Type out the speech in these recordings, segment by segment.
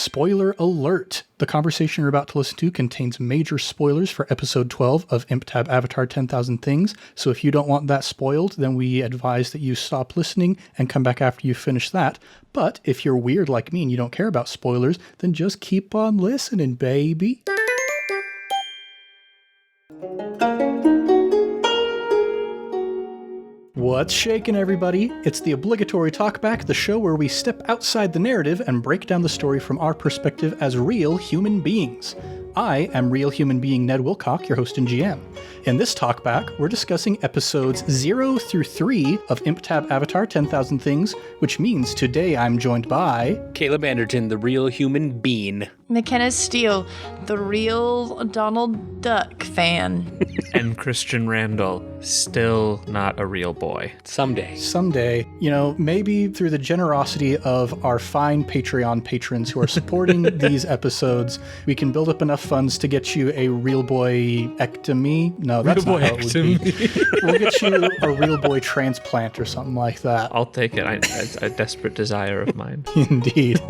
Spoiler alert! The conversation you're about to listen to contains major spoilers for episode 12 of ImpTab Avatar 10,000 Things, so if you don't want that spoiled, then we advise that you stop listening and come back after you finish that. But if you're weird like me and you don't care about spoilers, then just keep on listening, baby. What's shaking, everybody? It's the Obligatory Talkback, the show where we step outside the narrative and break down the story from our perspective as real human beings. I am real human being Ned Wilcock, your host and GM. In this talkback, we're discussing episodes 0 through 3 of ImpTab Avatar 10,000 Things, which means today I'm joined by... Caleb Anderton, the real human being. McKenna Steele, the real Donald Duck fan. And Christian Randall, still not a real boy. Someday. You know, maybe through the generosity of our fine Patreon patrons who are supporting these episodes, we can build up enough funds to get you a real boy-ectomy. No, that's not how it would be. We'll get you a real boy transplant or something like that. I'll take it. It's a desperate desire of mine. Indeed.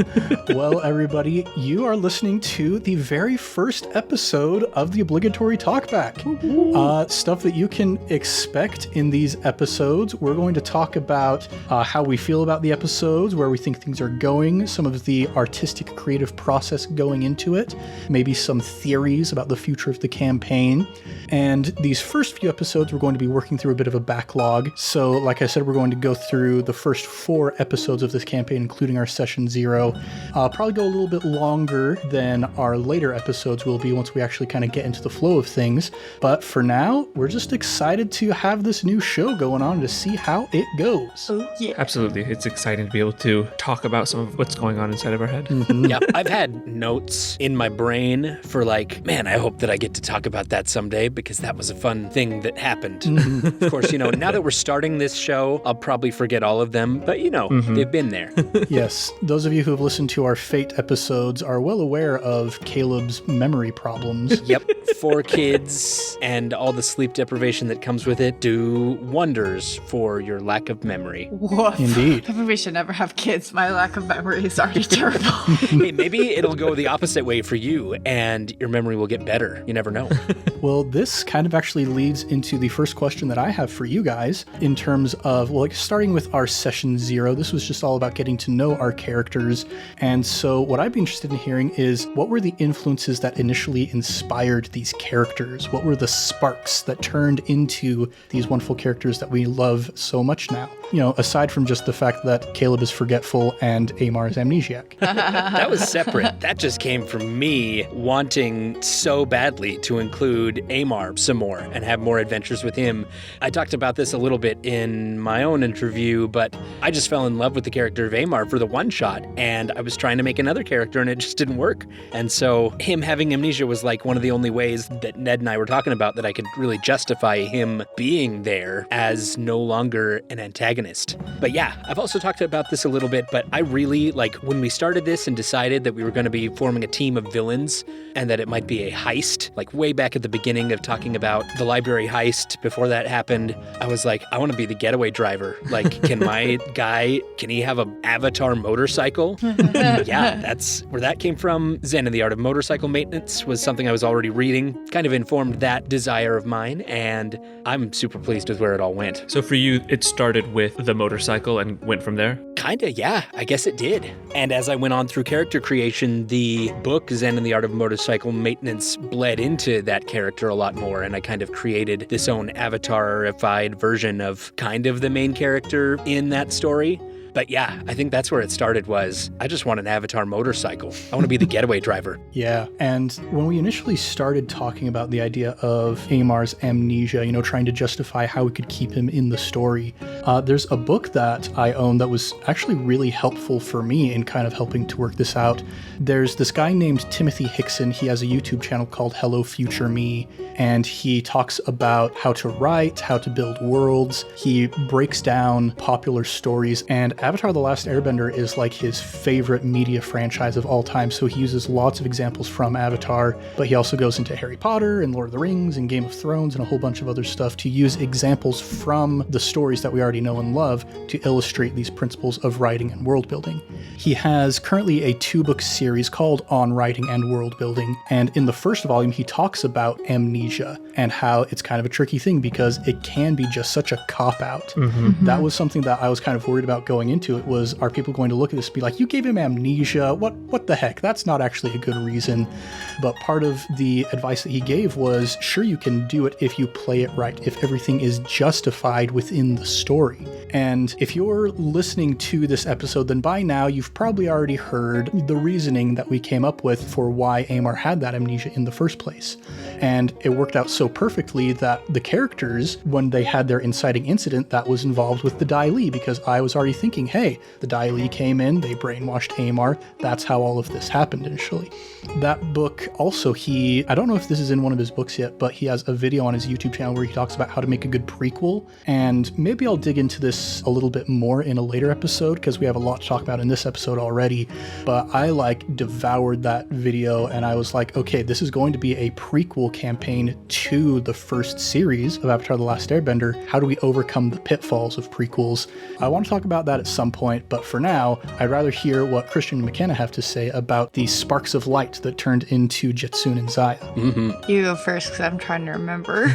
Well, everybody, you are listening to the very first episode of the Obligatory Talkback. Stuff that you can expect in these episodes. We're going to talk about how we feel about the episodes, where we think things are going, some of the artistic creative process going into it, maybe some theories about the future of the campaign. And these first few episodes, we're going to be working through a bit of a backlog. So like I said, we're going to go through the first 4 episodes of this campaign, including our session 0. Probably go a little bit longer than our later episodes will be once we actually kind of get into the flow of things. But for now, we're just excited to have this new show going on to see how it goes. Oh, yeah. Absolutely. It's exciting to be able to talk about some of what's going on inside of our head. Mm-hmm. Yep, I've had notes in my brain for like, man, I hope that I get to talk about that someday because that was a fun thing that happened. Mm-hmm. Of course, you know, now that we're starting this show, I'll probably forget all of them, but you know, they've been there. Yes, those of you who have listened to our Fate episodes are well aware of Caleb's memory problems. Yep, 4 kids and all the sleep deprivation that comes with it do wonders for your lack of memory. Woof. Indeed. Maybe we should never have kids. My lack of memory is already terrible. Hey, maybe it'll go the opposite way for you and your memory will get better. You never know. Well, this kind of actually leads into the first question that I have for you guys in terms of, well, like starting with our session 0, this was just all about getting to know our characters. And so what I'd be interested in hearing is what were the influences that initially inspired these characters? What were the sparks that turned into these wonderful characters that we love so much now? You know, aside from just the fact that Caleb is forgetful and Amar is amnesiac. That was separate. That just came from me wanting so badly to include Amar some more and have more adventures with him. I talked about this a little bit in my own interview, but I just fell in love with the character of Amar for the one shot, and I was trying to make another character and it just didn't work. And so him having amnesia was like one of the only ways that Ned and I were talking about that I could really justify him being there as no longer an antagonist. But yeah, I've also talked about this a little bit, but I really, like, when we started this and decided that we were going to be forming a team of villains and that it might be a heist, like way back at the beginning of talking about the library heist, before that happened, I was like, I want to be the getaway driver. Like, can my guy, can he have an avatar motorcycle? Yeah, that's where that came from. Zen and the Art of Motorcycle Maintenance was something I was already reading, kind of informed that desire of mine, and I'm super pleased with where it all went. So for you, it started with the motorcycle and went from there? Kinda, yeah. I guess it did. And as I went on through character creation, the book Zen and the Art of Motorcycle Maintenance bled into that character a lot more, and I kind of created this own avatarified version of kind of the main character in that story. But yeah, I think that's where it started was, I just want an avatar motorcycle. I want to be the getaway driver. Yeah, and when we initially started talking about the idea of Amar's amnesia, you know, trying to justify how we could keep him in the story, there's a book that I own that was actually really helpful for me in kind of helping to work this out. There's this guy named Timothy Hickson. He has a YouTube channel called Hello Future Me, and he talks about how to write, how to build worlds. He breaks down popular stories and Avatar: The Last Airbender is like his favorite media franchise of all time, so he uses lots of examples from Avatar, but he also goes into Harry Potter and Lord of the Rings and Game of Thrones and a whole bunch of other stuff to use examples from the stories that we already know and love to illustrate these principles of writing and world building. He has currently a 2-book series called On Writing and World Building, and in the first volume he talks about amnesia and how it's kind of a tricky thing because it can be just such a cop-out. That was something that I was kind of worried about going into it, was are people going to look at this and be like, you gave him amnesia, what the heck, that's not actually a good reason. But part of the advice that he gave was, sure, you can do it if you play it right, if everything is justified within the story. And if you're listening to this episode, then by now you've probably already heard the reasoning that we came up with for why Amar had that amnesia in the first place. And it worked out so perfectly that the characters, when they had their inciting incident, that was involved with the Dai Li, because I was already thinking, hey, the Dai Li came in, they brainwashed Amar, that's how all of this happened initially. That book also, I don't know if this is in one of his books yet, but he has a video on his YouTube channel where he talks about how to make a good prequel, and maybe I'll dig into this a little bit more in a later episode because we have a lot to talk about in this episode already, but I devoured that video and I was like, okay, this is going to be a prequel campaign to the first series of Avatar: The Last Airbender. How do we overcome the pitfalls of prequels? I want to talk about that at some point, but for now, I'd rather hear what Christian and McKenna have to say about the sparks of light that turned into Jetsun and Zaya. You go first because I'm trying to remember.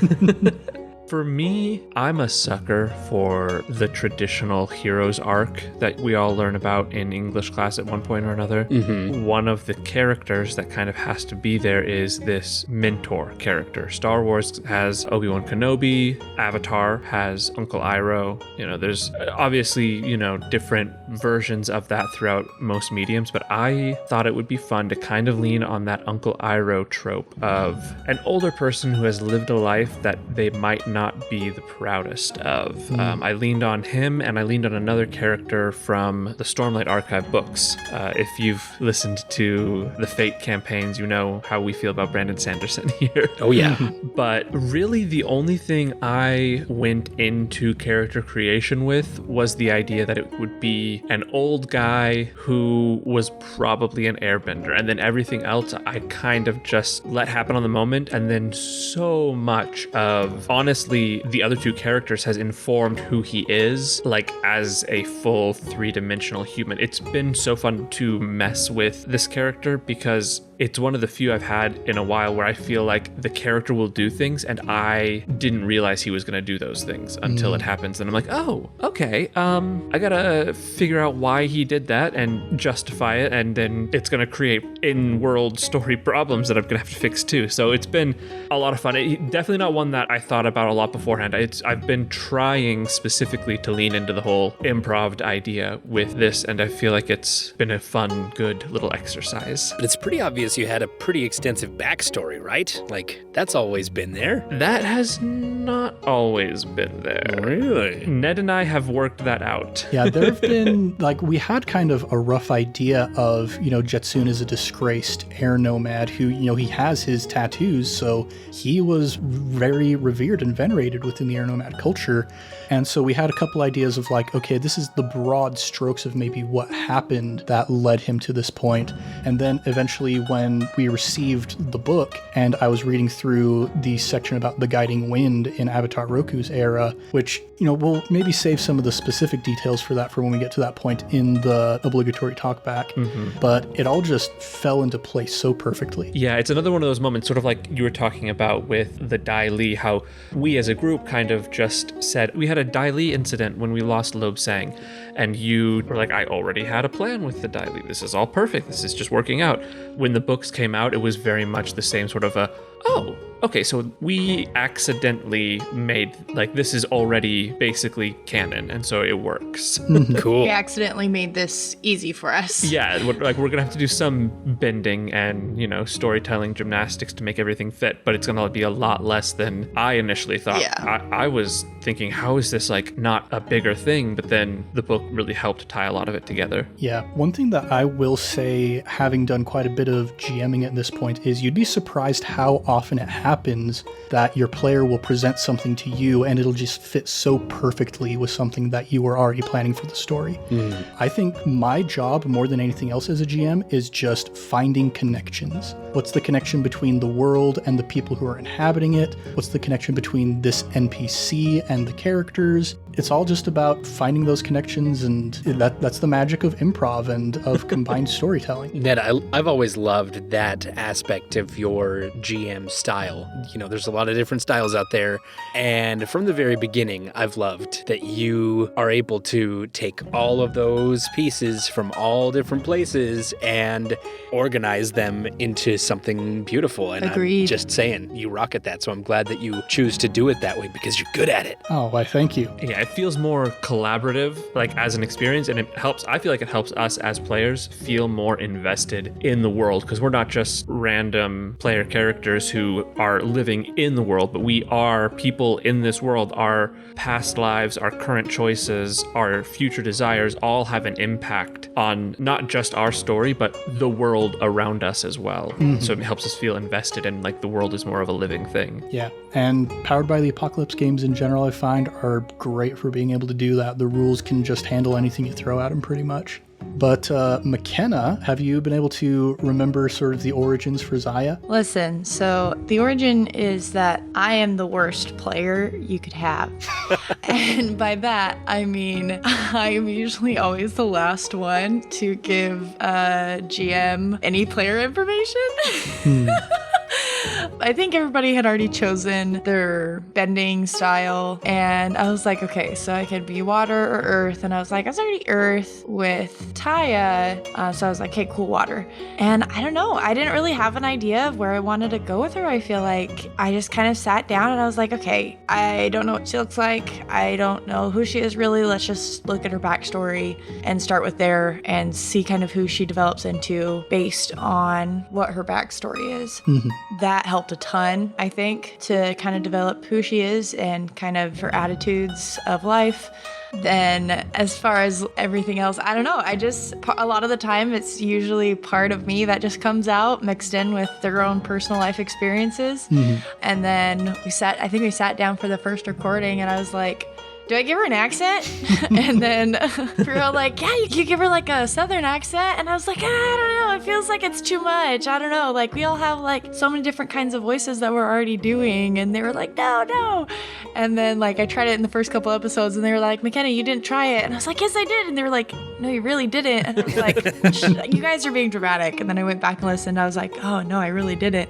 For me, I'm a sucker for the traditional hero's arc that we all learn about in English class at one point or another. One of the characters that kind of has to be there is this mentor character. Star Wars has Obi-Wan Kenobi, Avatar has Uncle Iroh. There's obviously, different versions of that throughout most mediums, but I thought it would be fun to kind of lean on that Uncle Iroh trope of an older person who has lived a life that they might not be the proudest of. I leaned on him, and I leaned on another character from the Stormlight Archive books. If you've listened to the Fate campaigns, you know how we feel about Brandon Sanderson here. Oh yeah. But really the only thing I went into character creation with was the idea that it would be an old guy who was probably an airbender, and then everything else I kind of just let happen on the moment. And then so much of, honestly, the other two characters has informed who he is, as a full 3-dimensional human. It's been so fun to mess with this character because it's one of the few I've had in a while where I feel like the character will do things and I didn't realize he was going to do those things until it happens. And I'm like, oh, okay. I gotta figure out why he did that and justify it. And then it's going to create in-world story problems that I'm going to have to fix too. So it's been a lot of fun. Definitely not one that I thought about a lot beforehand. I've been trying specifically to lean into the whole improv idea with this, and I feel like it's been a fun, good little exercise. But it's pretty obvious you had a pretty extensive backstory, right? That's always been there. That has not always been there. Really? Ned and I have worked that out. Yeah, there have been, we had kind of a rough idea of, Jetsun is a disgraced air nomad who, he has his tattoos, so he was very revered and venerated within the air nomad culture. And so we had a couple ideas of okay, this is the broad strokes of maybe what happened that led him to this point. And then eventually when we received the book and I was reading through the section about the guiding wind in Avatar Roku's era, which, we'll maybe save some of the specific details for that for when we get to that point in the obligatory talkback. But it all just fell into place so perfectly. Yeah, it's another one of those moments, sort of like you were talking about with the Dai Li, how we as a group kind of just said, we had a Dai Li incident when we lost Lobsang, and you were like, I already had a plan with the Dai Li. This is all perfect. This is just working out. When the books came out, it was very much the same sort of oh, okay, so we accidentally made, this is already basically canon, and so it works. Cool. We accidentally made this easy for us. Yeah, we're going to have to do some bending and, storytelling gymnastics to make everything fit, but it's going to be a lot less than I initially thought. Yeah. I was thinking, how is this, not a bigger thing? But then the book really helped tie a lot of it together. Yeah, one thing that I will say, having done quite a bit of GMing at this point, is you'd be surprised how often it happens happens that your player will present something to you and it'll just fit so perfectly with something that you were already planning for the story. I think my job more than anything else as a GM is just finding connections. What's the connection between the world and the people who are inhabiting it? What's the connection between this NPC and the characters? It's all just about finding those connections, and that's the magic of improv and of combined storytelling. Ned, I've always loved that aspect of your GM style. You know, there's a lot of different styles out there, and from the very beginning, I've loved that you are able to take all of those pieces from all different places and organize them into something beautiful. And Agreed. I'm just saying, you rock at that, so I'm glad that you choose to do it that way because you're good at it. Oh, why, thank you. Yeah, it feels more collaborative, like as an experience, and I feel like it helps us as players feel more invested in the world, because we're not just random player characters who are living in the world, but we are people in this world. Our past lives, our current choices, our future desires all have an impact on not just our story, but the world around us as well. So it helps us feel invested, and like the world is more of a living thing. Yeah, and Powered by the Apocalypse games in general, I find, are great for being able to do that. The rules can just handle anything you throw at them pretty much. But McKenna, have you been able to remember sort of the origins for Zaya? Listen, so the origin is that I am the worst player you could have. And by that, I mean, I am usually always the last one to give GM any player information. I think everybody had already chosen their bending style, and I was like, okay, so I could be water or earth, and I was like, I was already earth with Taya, so I was like, okay, cool, water. And I don't know, I didn't really have an idea of where I wanted to go with her. I feel like I just kind of sat down and I was like, okay, I don't know what she looks like, I don't know who she is really, let's just look at her backstory and start with there and see kind of who she develops into based on what her backstory is. That helped a ton, I think, to kind of develop who she is and kind of her attitudes of life. Then as far as everything else, I don't know. A lot of the time it's usually part of me that just comes out mixed in with their own personal life experiences. And then I think we sat down for the first recording and I was like, do I give her an accent? And then we were all like, yeah, you give her like a southern accent. And I was like, I don't know. It feels like it's too much. I don't know. Like we all have like so many different kinds of voices that we're already doing. And they were like, no. And then like I tried it in the first couple episodes and they were like, McKenna, you didn't try it. And I was like, yes, I did. And they were like, no, you really didn't. And I was like, you guys are being dramatic. And then I went back and listened. I was like, oh no, I really didn't.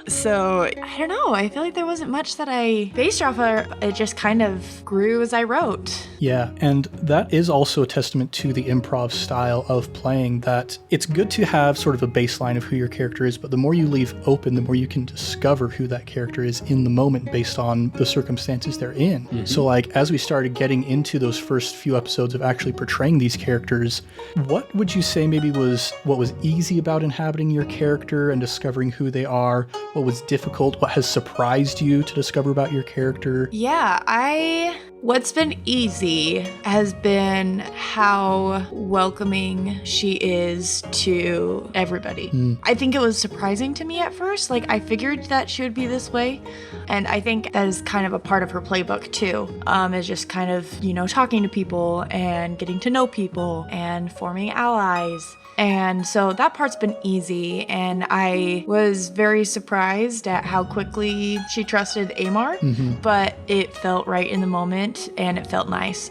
So I don't know. I feel like there wasn't much that I based off of. It just kind of grew as I wrote. Yeah, and that is also a testament to the improv style of playing, that it's good to have sort of a baseline of who your character is, but the more you leave open, the more you can discover who that character is in the moment based on the circumstances they're in. So like as we started getting into those first few episodes of actually portraying these characters, what would you say maybe was what was easy about inhabiting your character and discovering who they are? What was difficult? What has surprised you to discover about your character? Yeah, what's been easy has been how welcoming she is to everybody. I think it was surprising to me at first. Like I figured that she would be this way. And I think that is kind of a part of her playbook too, is just kind of, talking to people and getting to know people and forming allies. And so that part's been easy, and I was very surprised at how quickly she trusted Amar, but it felt right in the moment and it felt nice.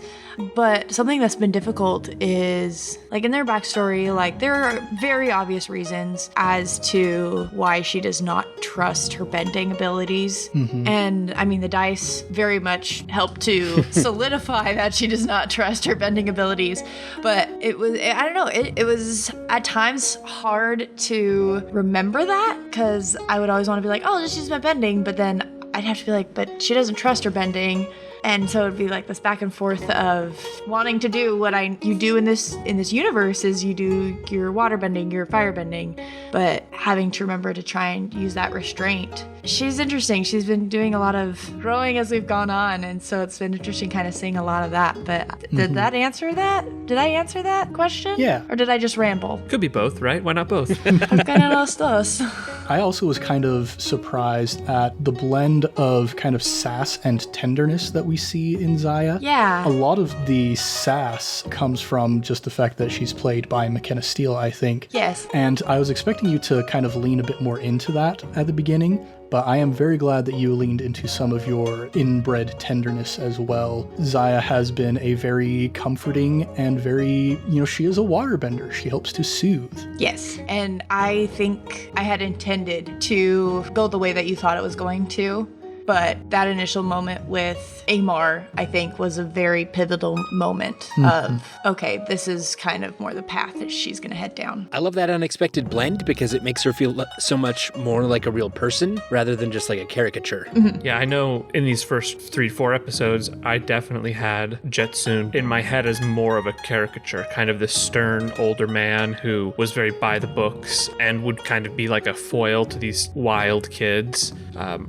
But something that's been difficult is, like, in their backstory, like, there are very obvious reasons as to why she does not trust her bending abilities. And, I mean, the dice very much help to solidify that she does not trust her bending abilities. But it was, I don't know, it was at times hard to remember that, because I would always want to be like, oh, just use my bending, but then I'd have to be like, but she doesn't trust her bending. And so it'd be like this back and forth of wanting to do what you do in this universe is you do your water bending, your fire bending, but having to remember to try and use that restraint. She's interesting. She's been doing a lot of growing as we've gone on, and so it's been interesting kind of seeing a lot of that. But did that answer that? Did I answer that question? Yeah. Or did I just ramble? Could be both, right? Why not both? ¿Por qué no los dos? I also was kind of surprised at the blend of kind of sass and tenderness that we see in Zaya. Yeah. A lot of the sass comes from just the fact that she's played by McKenna Steele, I think. Yes. And I was expecting you to kind of lean a bit more into that at the beginning, but I am very glad that you leaned into some of your inbred tenderness as well. Zaya has been a very comforting and very, she is a waterbender. She helps to soothe. Yes. And I think I had intended to go the way that you thought it was going to. But that initial moment with Amar, I think, was a very pivotal moment of, okay, this is kind of more the path that she's going to head down. I love that unexpected blend because it makes her feel so much more like a real person rather than just like a caricature. Yeah, I know in these first 3-4 episodes, I definitely had Jetsun in my head as more of a caricature, kind of this stern older man who was very by the books and would kind of be like a foil to these wild kids.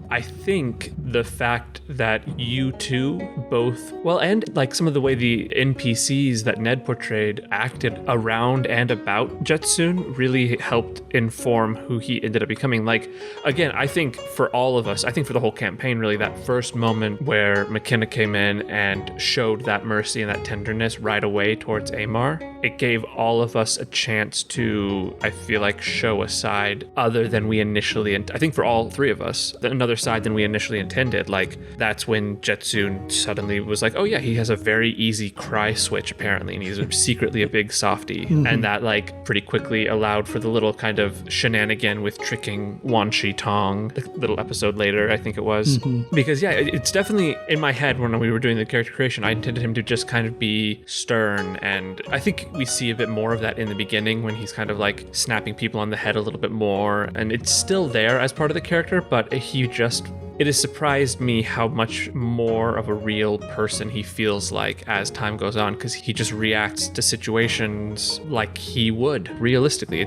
I think the fact that you two both, and like some of the way the NPCs that Ned portrayed acted around and about Jetsun really helped inform who he ended up becoming. Like, again, I think for all of us, I think for the whole campaign, really, that first moment where McKenna came in and showed that mercy and that tenderness right away towards Amar, it gave all of us a chance to, I feel like, show a side other than we initially, I think for all three of us, another side than we initially intended. Like, that's when Jetsun suddenly was like, oh yeah, he has a very easy cry switch apparently, and he's secretly a big softie. And that like pretty quickly allowed for the little kind of shenanigan with tricking Wan Shi Tong a little episode later, I think it was. Because yeah, it's definitely in my head when we were doing the character creation, I intended him to just kind of be stern, and I think we see a bit more of that in the beginning when he's kind of like snapping people on the head a little bit more, and it's still there as part of the character, but it has surprised me how much more of a real person he feels like as time goes on, because he just reacts to situations like he would realistically.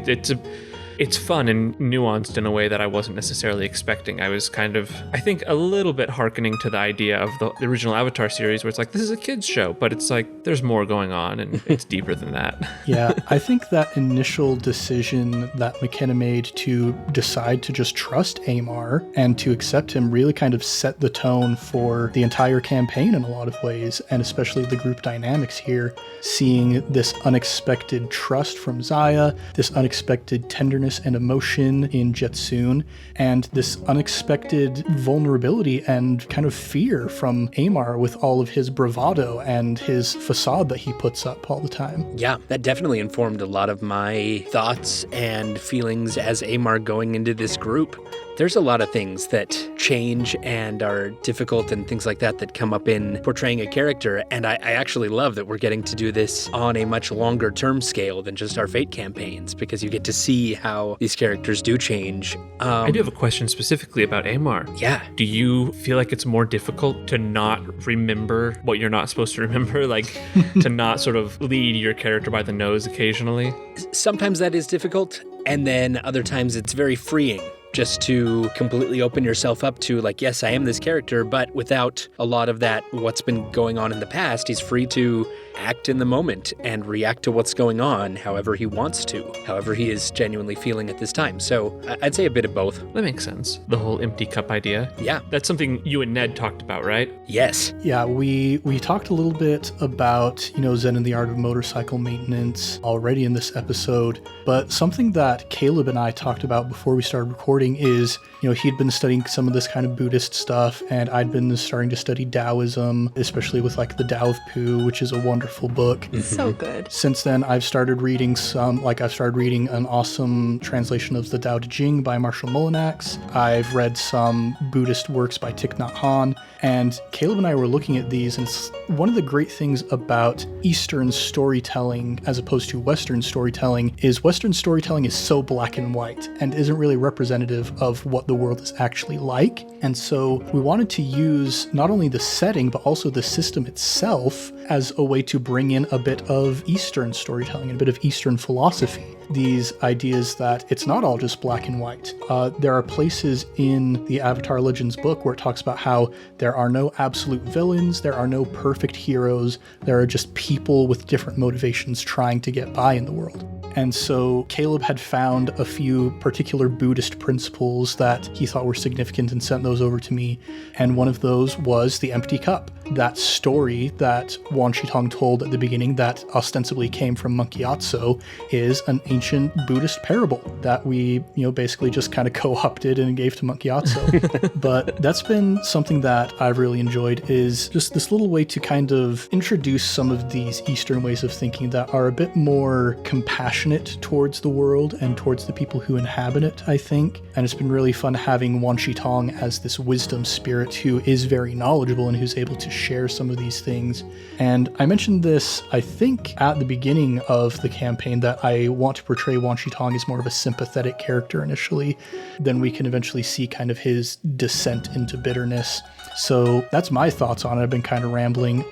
It's fun and nuanced in a way that I wasn't necessarily expecting. I was kind of, I think, a little bit hearkening to the idea of the original Avatar series where it's like, this is a kid's show, but it's like, there's more going on and it's deeper than that. Yeah, I think that initial decision that McKenna made to decide to just trust Amar and to accept him really kind of set the tone for the entire campaign in a lot of ways, and especially the group dynamics here, seeing this unexpected trust from Zaya, this unexpected tenderness and emotion in Jetsun, and this unexpected vulnerability and kind of fear from Amar with all of his bravado and his facade that he puts up all the time. Yeah, that definitely informed a lot of my thoughts and feelings as Amar going into this group. There's a lot of things that change and are difficult and things like that come up in portraying a character, and I actually love that we're getting to do this on a much longer term scale than just our Fate campaigns, because you get to see how these characters do change. I do have a question specifically about Amar. Yeah. Do you feel like it's more difficult to not remember what you're not supposed to remember? Like, to not sort of lead your character by the nose occasionally? Sometimes that is difficult, and then other times it's very freeing. Just to completely open yourself up to, like, yes, I am this character, but without a lot of that, what's been going on in the past, he's free to act in the moment and react to what's going on however he wants to, however he is genuinely feeling at this time. So I'd say a bit of both. That makes sense. The whole empty cup idea. Yeah. That's something you and Ned talked about, right? Yes. Yeah, we talked a little bit about, Zen and the Art of Motorcycle Maintenance already in this episode, but something that Caleb and I talked about before we started recording is, he'd been studying some of this kind of Buddhist stuff, and I'd been starting to study Taoism, especially with like the Tao of Pooh, which is a wonderful book. It's so good. Since then, I've started reading an awesome translation of the Tao Te Ching by Marshall Mullinax. I've read some Buddhist works by Thich Nhat Hanh, and Caleb and I were looking at these, and one of the great things about Eastern storytelling as opposed to Western storytelling is Western storytelling is so black and white and isn't really representative of what the world is actually like. And so we wanted to use not only the setting, but also the system itself as a way to bring in a bit of Eastern storytelling and a bit of Eastern philosophy. These ideas that it's not all just black and white. There are places in the Avatar Legends book where it talks about how there are no absolute villains, there are no perfect heroes, there are just people with different motivations trying to get by in the world. And so Caleb had found a few particular Buddhist principles that he thought were significant and sent those over to me. And one of those was the empty cup. That story that Wan Shitong told at the beginning that ostensibly came from Monkey Otso is an ancient Buddhist parable that we, basically just kind of co-opted and gave to Monkey Otso. But that's been something that I've really enjoyed, is just this little way to kind of introduce some of these Eastern ways of thinking that are a bit more compassionate towards the world and towards the people who inhabit it, I think. And it's been really fun having Wan Shitong as this wisdom spirit who is very knowledgeable and who's able to share some of these things. And I mentioned this, I think, at the beginning of the campaign, that I want to portray Wan Shitong as more of a sympathetic character initially. Then we can eventually see kind of his descent into bitterness. So that's my thoughts on it. I've been kind of rambling.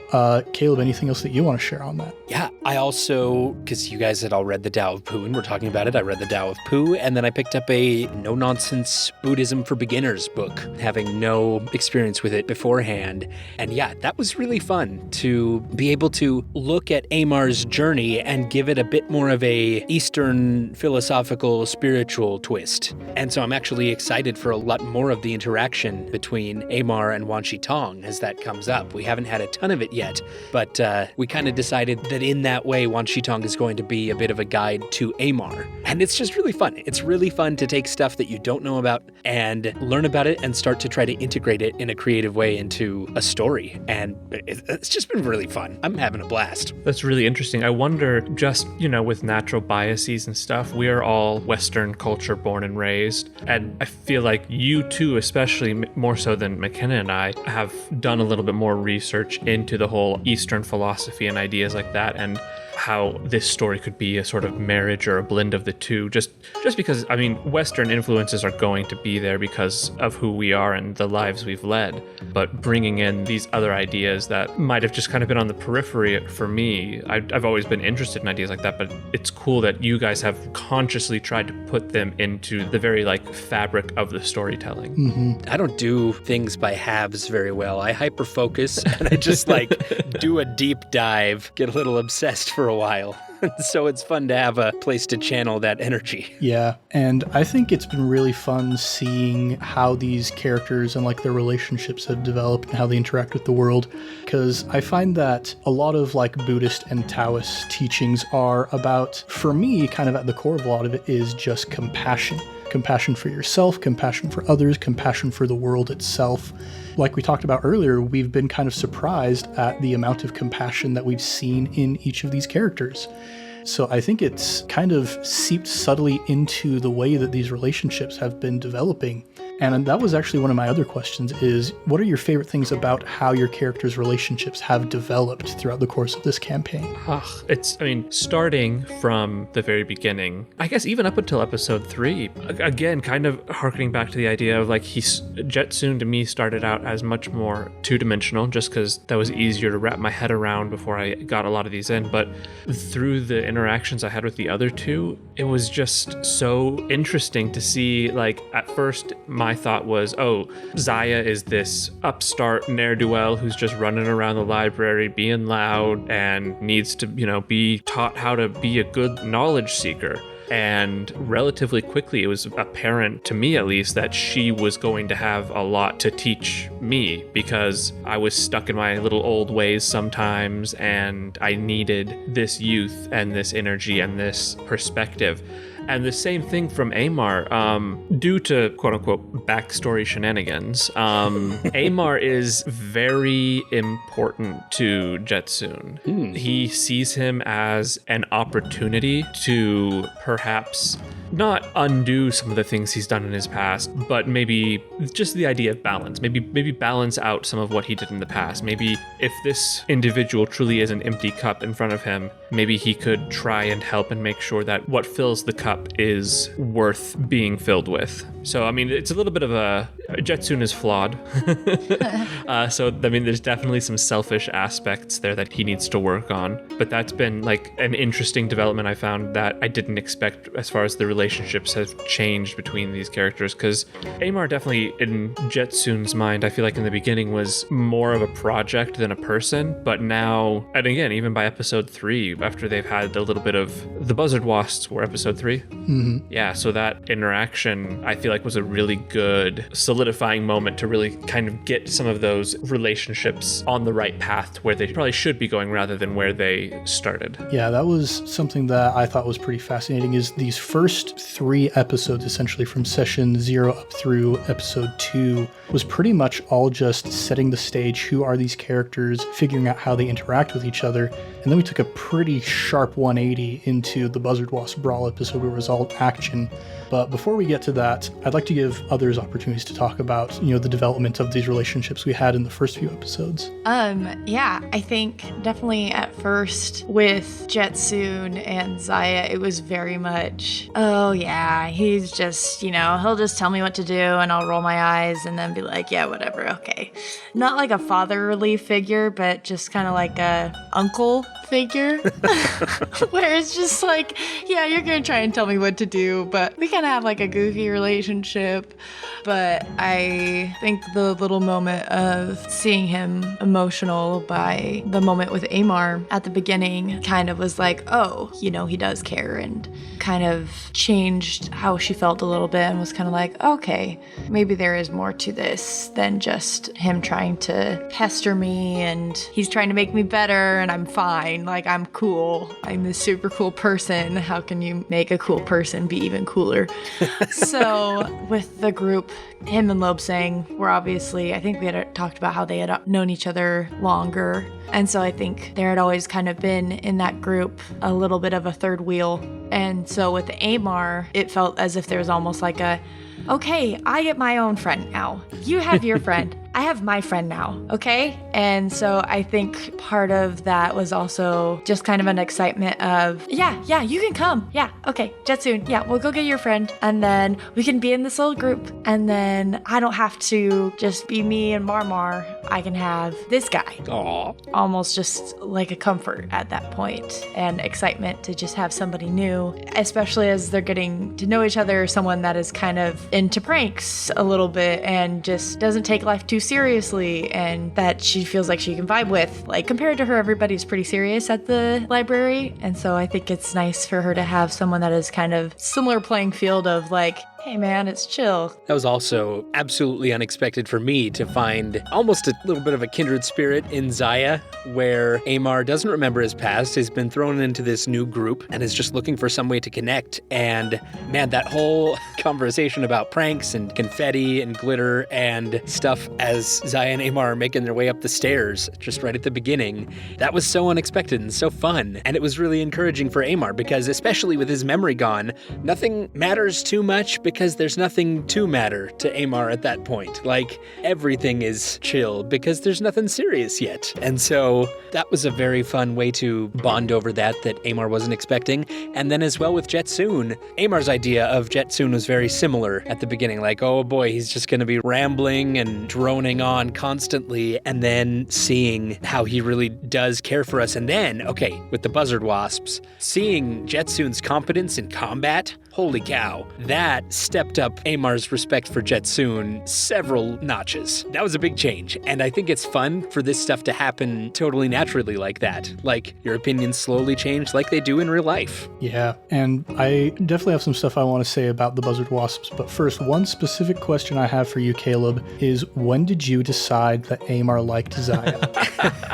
Caleb, anything else that you want to share on that? Yeah, I also, because you guys had all read the Tao of Pooh and we're talking about it, I read the Tao of Pooh, and then I picked up a no-nonsense Buddhism for beginners book, having no experience with it beforehand. And yeah, that was really fun to be able to look at Amar's journey and give it a bit more of a Eastern philosophical, spiritual twist. And so I'm actually excited for a lot more of the interaction between Amar and Wan Shitong as that comes up. We haven't had a ton of it yet, but we kind of decided that in that way, Wan Shitong is going to be a bit of a guide to Amar. And it's just really fun. It's really fun to take stuff that you don't know about and learn about it and start to try to integrate it in a creative way into a story. And it's just been really fun. I'm having a blast. That's really interesting. I wonder, just, with natural biases and stuff, we are all Western culture born and raised. And I feel like you too, especially more so than McKenna and I, have done a little bit more research into the whole Eastern philosophy and ideas like that, and how this story could be a sort of marriage or a blend of the two, just because, Western influences are going to be there because of who we are and the lives we've led, but bringing in these other ideas that might have just kind of been on the periphery for me. I've always been interested in ideas like that, but it's cool that you guys have consciously tried to put them into the very fabric of the storytelling. Mm-hmm. I don't do things by halves very well. I hyper-focus and I just do a deep dive, get a little obsessed for a while. So it's fun to have a place to channel that energy. Yeah, and I think it's been really fun seeing how these characters and their relationships have developed and how they interact with the world, because I find that a lot of Buddhist and Taoist teachings are about, for me, kind of at the core of a lot of it is just compassion. Compassion for yourself, compassion for others, compassion for the world itself. Like we talked about earlier, we've been kind of surprised at the amount of compassion that we've seen in each of these characters. So I think it's kind of seeped subtly into the way that these relationships have been developing. And that was actually one of my other questions is, what are your favorite things about how your characters' relationships have developed throughout the course of this campaign? Starting from the very beginning, I guess even up until episode 3, again, kind of harkening back to the idea of Jetsoon to me started out as much more two-dimensional, just because that was easier to wrap my head around before I got a lot of these in. But through the interactions I had with the other two, it was just so interesting to see, at first, my thought was, Zaya is this upstart ne'er-do-well who's just running around the library being loud and needs to, be taught how to be a good knowledge seeker. And relatively quickly, it was apparent to me, at least, that she was going to have a lot to teach me, because I was stuck in my little old ways sometimes, and I needed this youth and this energy and this perspective. And the same thing from Amar, due to quote-unquote backstory shenanigans. Amar is very important to Jetsoon. He sees him as an opportunity to perhaps not undo some of the things he's done in his past, but maybe just the idea of balance. Maybe balance out some of what he did in the past. Maybe if this individual truly is an empty cup in front of him, maybe he could try and help and make sure that what fills the cup is worth being filled with. So, I mean, it's a little bit of a... Jetsun is flawed. So, I mean, there's definitely some selfish aspects there that he needs to work on. But that's been like an interesting development I found that I didn't expect as far as the relationships have changed between these characters. Because Amar definitely, in Jetsun's mind, I feel like in the beginning was more of a project than a person. But now, and again, even by episode 3, after they've had a little bit of... The Buzzard Wasps were episode 3. Mm-hmm. Yeah, so that interaction, I feel like was a really good solidifying moment to really kind of get some of those relationships on the right path to where they probably should be going rather than where they started. Yeah, that was something that I thought was pretty fascinating, is these first 3 episodes, essentially from session 0 up through episode 2, was pretty much all just setting the stage. Who are these characters? Figuring out how they interact with each other. And then we took a pretty sharp 180 into the Buzzard Wasp Brawl episode where it was all action. But before we get to that, I'd like to give others opportunities to talk about, the development of these relationships we had in the first few episodes. Yeah, I think definitely at first with Jetsun and Zaya, it was very much, oh yeah, he's just, he'll just tell me what to do and I'll roll my eyes and then be like, yeah, whatever, okay. Not like a fatherly figure, but just kind of like a uncle figure where it's just like, yeah, you're gonna try and tell me what to do, but we kind of have like a goofy relationship. But I think the little moment of seeing him emotional by the moment with Amar at the beginning kind of was like, oh, he does care, and kind of changed how she felt a little bit and was kind of like, okay, maybe there is more to this than just him trying to pester me and he's trying to make me better and I'm fine. Like, I'm cool. I'm this super cool person. How can you make a cool person be even cooler? So with the group, him and Lobsang were obviously, I think we had talked about how they had known each other longer. And so I think there had always kind of been in that group a little bit of a third wheel. And so with Amar, it felt as if there was almost like a, okay, I get my own friend now. You have your friend. I have my friend now, okay? And so I think part of that was also just kind of an excitement of, yeah, you can come. Yeah, okay, Jetsun, yeah, we'll go get your friend. And then we can be in this little group. And then I don't have to just be me and Marmar. I can have this guy. Aww. Almost just like a comfort at that point and excitement to just have somebody new, especially as they're getting to know each other, someone that is kind of into pranks a little bit and just doesn't take life too seriously and that she feels like she can vibe with. Like, compared to her, everybody's pretty serious at the library. And so I think it's nice for her to have someone that is kind of similar playing field of like, hey man, it's chill. That was also absolutely unexpected for me to find almost a little bit of a kindred spirit in Zaya, where Amar doesn't remember his past, has been thrown into this new group, and is just looking for some way to connect. And man, that whole conversation about pranks and confetti and glitter and stuff as Zaya and Amar are making their way up the stairs, just right at the beginning, that was so unexpected and so fun. And it was really encouraging for Amar because, especially with his memory gone, nothing matters too much because there's nothing to matter to Amar at that point. Like, everything is chill because there's nothing serious yet. And so that was a very fun way to bond over that Amar wasn't expecting. And then as well with Jetsun, Amar's idea of Jetsun was very similar at the beginning. Like, oh boy, he's just going to be rambling and droning on constantly, and then seeing how he really does care for us. And then, okay, with the Buzzard Wasps, seeing Jetsun's competence in combat, holy cow, that stepped up Amar's respect for Jetsun several notches. That was a big change, and I think it's fun for this stuff to happen totally naturally like that. Like, your opinions slowly change like they do in real life. Yeah, and I definitely have some stuff I want to say about the Buzzard Wasps, but first, one specific question I have for you, Caleb, is when did you decide that Amar liked Zaya?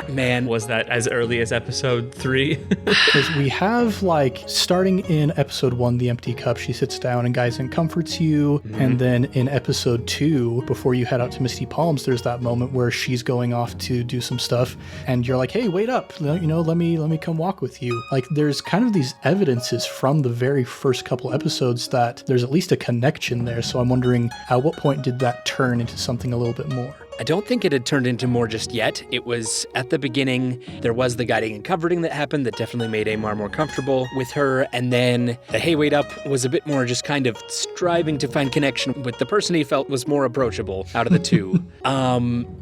Man. Was that as early as episode 3? Because we have, like, starting in episode 1, The Empty Cup, up, she sits down and Geisen comforts you. And then in episode 2, before you head out to Misty Palms, there's that moment where she's going off to do some stuff and you're like, hey, wait up, let me come walk with you. Like, there's kind of these evidences from the very first couple episodes that there's at least a connection there. So I'm wondering, at what point did that turn into something a little bit more? I don't think it had turned into more just yet. It was at the beginning, there was the guiding and comforting that happened that definitely made Amar more comfortable with her. And then the hey, wait up was a bit more just kind of striving to find connection with the person he felt was more approachable out of the two.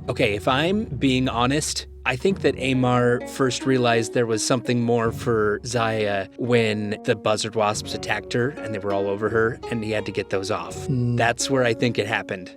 Okay, if I'm being honest, I think that Amar first realized there was something more for Zaya when the Buzzard Wasps attacked her and they were all over her and he had to get those off. That's where I think it happened.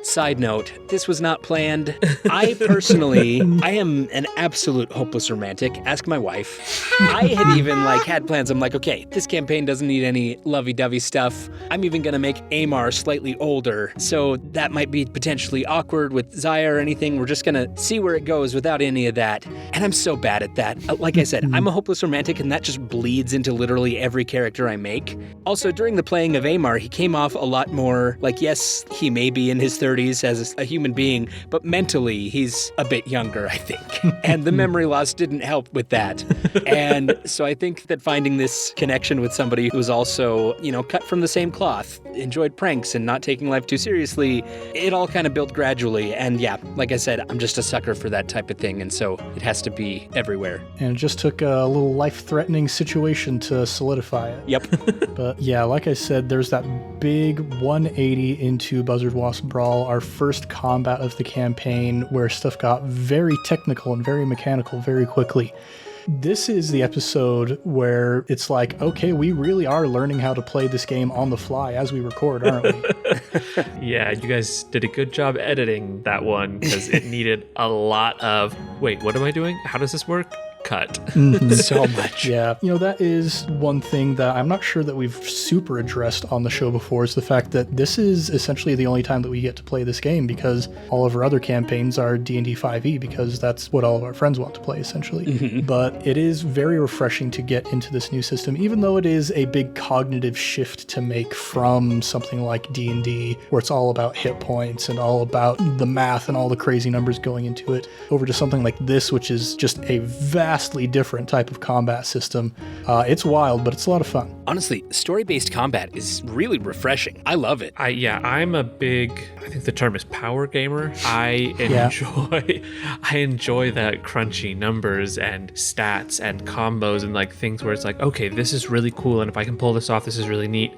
Side note, this was not planned. I personally, I am an absolute hopeless romantic. Ask my wife. I had even had plans. I'm like, okay, this campaign doesn't need any lovey-dovey stuff. I'm even going to make Amar slightly older. So that might be potentially awkward with Zaya or anything. We're just going to see where it goes without any of that. And I'm so bad at that. Like I said, I'm a hopeless romantic and that just bleeds into literally every character I make. Also, during the playing of Amar, he came off a lot more like, yes, he may be in his 30s as a human being, but mentally he's a bit younger, I think. And the memory loss didn't help with that. And so I think that finding this connection with somebody who's also, cut from the same cloth, enjoyed pranks and not taking life too seriously, it all kind of built gradually. And yeah, like I said, I'm just a sucker for that type of thing. And so it has to be everywhere. And it just took a little life-threatening situation to solidify it. Yep. But yeah, like I said, there's that big 180 into Buzzard Wasp Brawl, our first combat of the campaign, where stuff got very technical and very mechanical very quickly. This is the episode where it's like, okay, we really are learning how to play this game on the fly as we record, aren't we? Yeah, you guys did a good job editing that one because it needed a lot of, wait, what am I doing? How does this work? Cut. So much. Yeah. That is one thing that I'm not sure that we've super addressed on the show before, is the fact that this is essentially the only time that we get to play this game, because all of our other campaigns are D&D 5e, because that's what all of our friends want to play, essentially. But it is very refreshing to get into this new system, even though it is a big cognitive shift to make from something like D&D, where it's all about hit points and all about the math and all the crazy numbers going into it, over to something like this, which is just a vastly different type of combat system. It's wild, but it's a lot of fun. Honestly, story-based combat is really refreshing. I love it. I'm a big, I think the term is power gamer. I enjoy that crunchy numbers and stats and combos and things where it's like, okay, this is really cool, and if I can pull this off, this is really neat.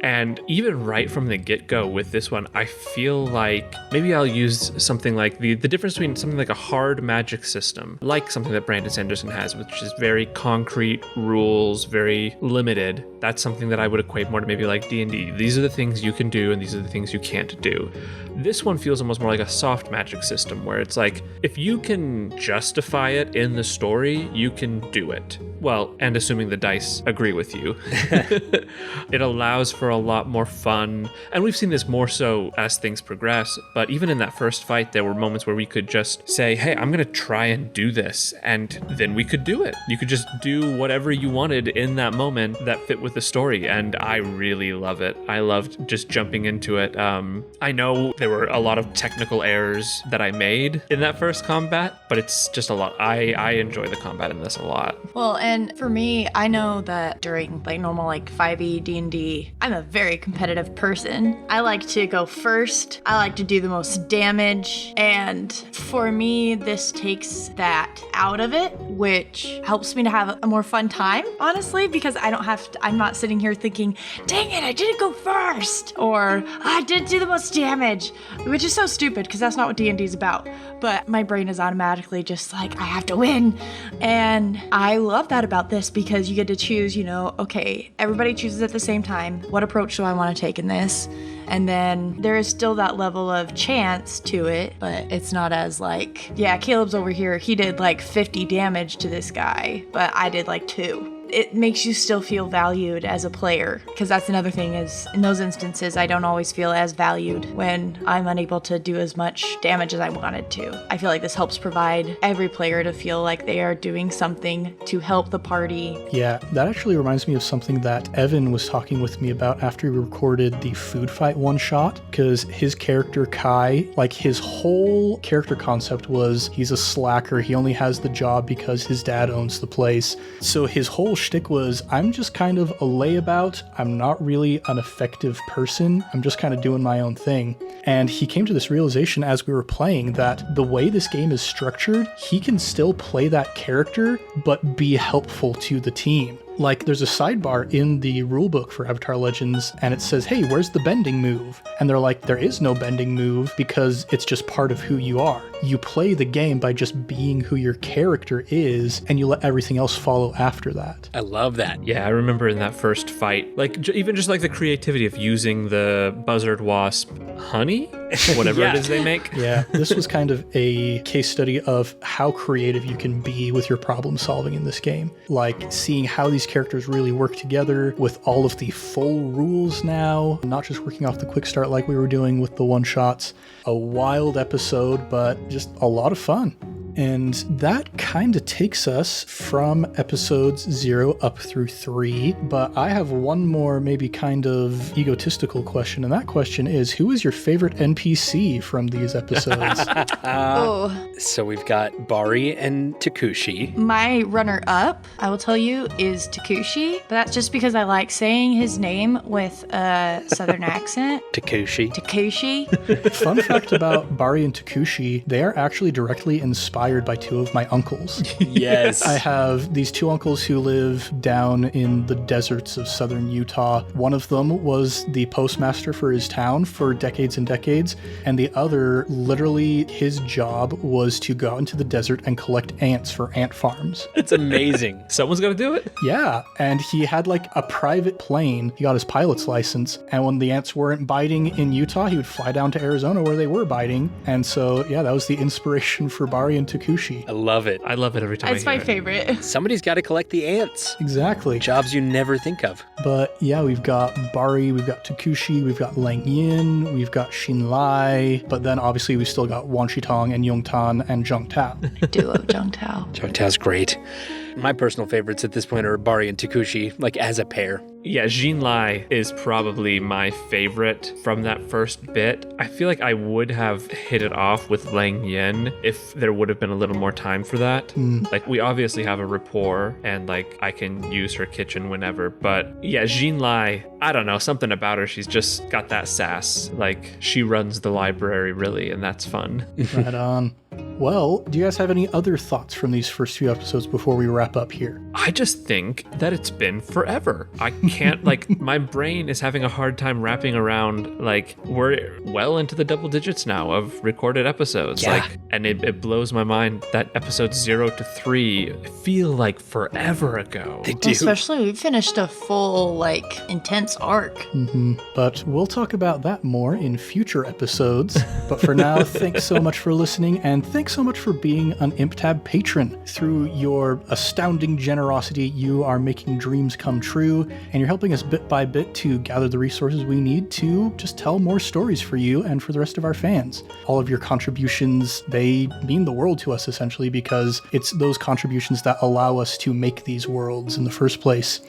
And even right from the get-go with this one, I feel like maybe I'll use something like the difference between something like a hard magic system, like something that Brandon Sanderson has, which is very concrete rules, very limited. That's something that I would equate more to maybe like D&D. These are the things you can do and these are the things you can't do. This one feels almost more like a soft magic system where it's like, if you can justify it in the story, you can do it. Well, and assuming the dice agree with you. It allows for a lot more fun. And we've seen this more so as things progress. But even in that first fight, there were moments where we could just say, hey, I'm going to try and do this. And then we could do it. You could just do whatever you wanted in that moment that fit with the story. And I really love it. I loved just jumping into it. I know there were a lot of technical errors that I made in that first combat, but it's just a lot. I enjoy the combat in this a lot. Well, and for me, I know that during normal 5e D&D, I'm a very competitive person. I like to go first. I like to do the most damage. And for me, this takes that out of it, which helps me to have a more fun time, honestly, because I'm not sitting here thinking, dang it, I didn't go first, or I didn't do the most damage, which is so stupid because that's not what D&D is about. But my brain is automatically just like, I have to win. And I love that about this because you get to choose, okay, everybody chooses at the same time. What approach do I want to take in this? And then there is still that level of chance to it, but it's not as Caleb's over here, he did 50 damage to this guy, but I did 2. it makes you still feel valued as a player. Because that's another thing is, in those instances, I don't always feel as valued when I'm unable to do as much damage as I wanted to. I feel like this helps provide every player to feel like they are doing something to help the party. Yeah, that actually reminds me of something that Evan was talking with me about after we recorded the food fight one-shot, because his character Kai, like his whole character concept was he's a slacker, he only has the job because his dad owns the place. So his whole shtick was, I'm just kind of a layabout, I'm not really an effective person, I'm just kind of doing my own thing. And he came to this realization as we were playing that the way this game is structured, he can still play that character, but be helpful to the team. Like, there's a sidebar in the rulebook for Avatar Legends, and it says, hey, where's the bending move? And they're like, there is no bending move because it's just part of who you are. You play the game by just being who your character is, and you let everything else follow after that. I love that. Yeah, I remember in that first fight, like even just like the creativity of using the Buzzard Wasp honey, whatever Yeah. it is they make. Yeah, this was kind of a case study of how creative you can be with your problem solving in this game. Like, seeing how these characters really work together with all of the full rules now, not just working off the quick start like we were doing with the one-shots. A wild episode, but just a lot of fun. And that kind of takes us from episodes 0 up through 3. But I have one more maybe kind of egotistical question, and that question is, who is your favorite NPC from these episodes? Oh, So we've got Bari and Takushi. my runner-up, I will tell you, is Takushi. But that's just because I like saying his name with a southern accent. Takushi. Takushi. Fun fact about Bari and Takushi, they are actually directly inspired by two of my uncles. Yes. I have these two uncles who live down in the deserts of southern Utah. One of them was the postmaster for his town for decades and decades, and the other, literally, his job was to go out into the desert and collect ants for ant farms. It's amazing. Someone's got to do it. Yeah, and he had like a private plane. He got his pilot's license, and when the ants weren't biting in Utah, he would fly down to Arizona where they were biting. And so, yeah, that was the inspiration for Bari and Takushi. I love it. I love it every time That's I hear my it. favorite. Somebody's got to collect the ants. Exactly. Jobs you never think of. But yeah, we've got Bari, we've got Takushi, we've got Lang Yin, we've got Xin Lai, but then obviously we've still got Wan Shitong and Yong Tan and Zheng Tao. I do love Zheng Tao. Zhou great. My personal favorites at this point are Bari and Takushi, like as a pair. Yeah, Jin Lai is probably my favorite from that first bit. I feel like I would have hit it off with Lang Yin if there would have been a little more time for that. Like, we obviously have a rapport, and like I can use her kitchen whenever. But yeah, Jin Lai, I don't know, something about her. She's just got that sass. Like, she runs the library really, and that's fun. Right on. Well, do you guys have any other thoughts from these first few episodes before we wrap up here? I just think that it's been forever. I can't, like, my brain is having a hard time wrapping around, like, we're well into the double digits now of recorded episodes. Yeah. Like, and it blows my mind that episodes 0 to 3 feel like forever ago. They do. Especially we finished a full, like, intense arc. But we'll talk about that more in future episodes. But for now, thanks so much for listening, and thanks so much for being an ImpTab patron. Through your astounding generosity, you are making dreams come true, and you're helping us bit by bit to gather the resources we need to just tell more stories for you and for the rest of our fans. All of your contributions, they mean the world to us, essentially, because it's those contributions that allow us to make these worlds in the first place.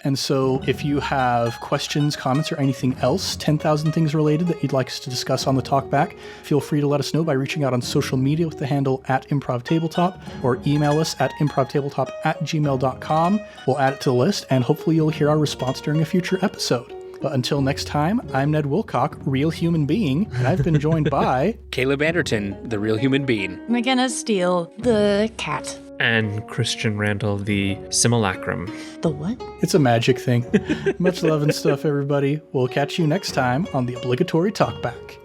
And so if you have questions, comments, or anything else 10,000 things related that you'd like us to discuss on the Talkback, feel free to let us know by reaching out on social media with the handle @ImprovTabletop, or email us at improvtabletop@gmail.com. We'll add it to the list, and hopefully you'll hear our response during a future episode. But until next time, I'm Ned Wilcock, real human being, and I've been joined by... Caleb Anderton, the real human being. McKenna Steele, the cat. And Christian Randall, the simulacrum. The what? It's a magic thing. Much love and stuff, everybody. We'll catch you next time on the Obligatory Talkback.